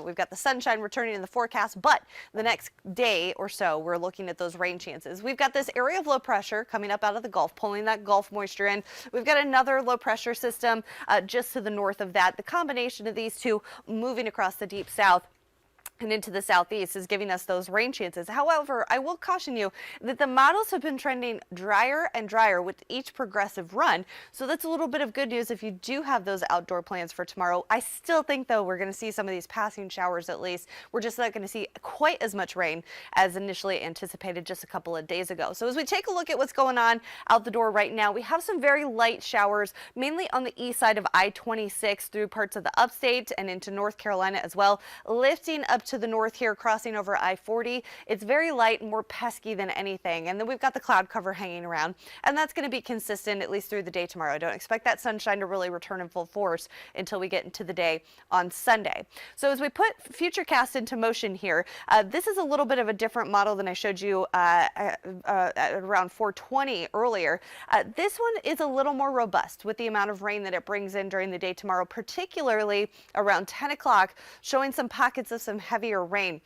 We've got the sunshine returning in the forecast, but the next day or so, we're looking at those rain chances. We've got this area of low pressure coming up out of the Gulf, pulling that Gulf moisture in. We've got another low pressure system just to the north of that. The combination of these two moving across the deep south and into the southeast is giving us those rain chances. However, I will caution you that the models have been trending drier and drier with each progressive run. So that's a little bit of good news if you do have those outdoor plans for tomorrow. I still think, though, we're going to see some of these passing showers at least. We're just not going to see quite as much rain as initially anticipated just a couple of days ago. So as we take a look at what's going on out the door right now, we have some very light showers, mainly on the east side of I-26 through parts of the upstate and into North Carolina as well, lifting up to the north here, crossing over I-40. It's very light and more pesky than anything. And then we've got the cloud cover hanging around, and that's going to be consistent at least through the day tomorrow. I don't expect that sunshine to really return in full force until we get into the day on Sunday. So as we put Futurecast into motion here, this is a little bit of a different model than I showed you at around 4:20 earlier. This one is a little more robust with the amount of rain that it brings in during the day tomorrow, particularly around 10 o'clock, showing some pockets of some heavier rain.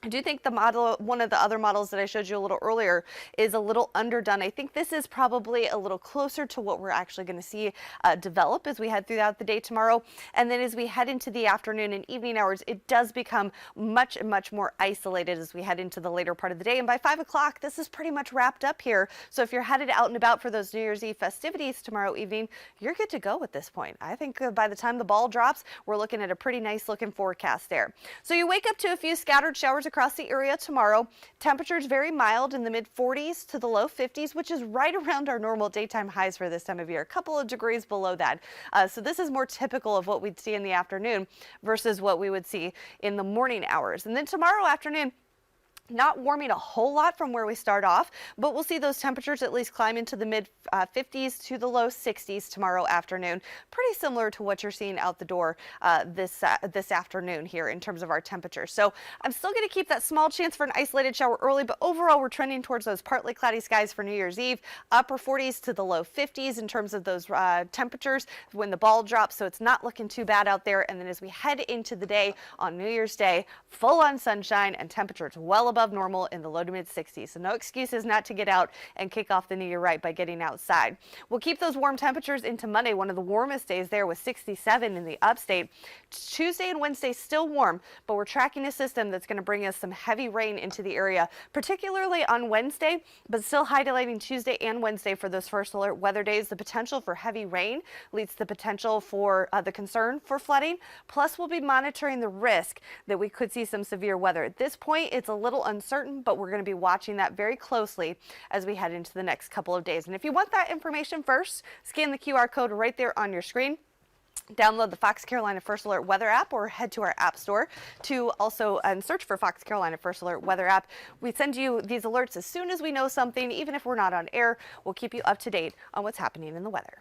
I do think the model, one of the other models that I showed you a little earlier, is a little underdone. I think this is probably a little closer to what we're actually going to see develop as we head throughout the day tomorrow. And then as we head into the afternoon and evening hours, it does become much more isolated as we head into the later part of the day. And by 5 o'clock, this is pretty much wrapped up here. So if you're headed out and about for those New Year's Eve festivities tomorrow evening, you're good to go at this point. I think by the time the ball drops, we're looking at a pretty nice looking forecast there. So you wake up to a few scattered showers across the area tomorrow. Temperatures very mild in the mid 40s to the low 50s, which is right around our normal daytime highs for this time of year, a couple of degrees below that. So this is more typical of what we'd see in the afternoon versus what we would see in the morning hours. And then tomorrow afternoon, not warming a whole lot from where we start off, but we'll see those temperatures at least climb into the mid 50s to the low 60s tomorrow afternoon. Pretty similar to what you're seeing out the door this afternoon here in terms of our temperatures. So I'm still going to keep that small chance for an isolated shower early, but overall we're trending towards those partly cloudy skies for New Year's Eve, upper 40s to the low 50s in terms of those temperatures when the ball drops. So it's not looking too bad out there. And then as we head into the day on New Year's Day, full on sunshine and temperatures well above normal in the low to mid 60s. So no excuses not to get out and kick off the new year right by getting outside. We'll keep those warm temperatures into Monday, one of the warmest days there with 67 in the upstate. Tuesday and Wednesday still warm, but we're tracking a system that's going to bring us some heavy rain into the area, particularly on Wednesday, but still highlighting Tuesday and Wednesday for those first alert weather days. The potential for heavy rain leads to the potential for the concern for flooding. Plus, we'll be monitoring the risk that we could see some severe weather. At this point, it's a little uncertain, but we're going to be watching that very closely as we head into the next couple of days. And if you want that information first, scan the QR code right there on your screen. Download the Fox Carolina First Alert Weather app or head to our app store to also search for Fox Carolina First Alert Weather app. We send you these alerts as soon as we know something. Even if we're not on air, we'll keep you up to date on what's happening in the weather.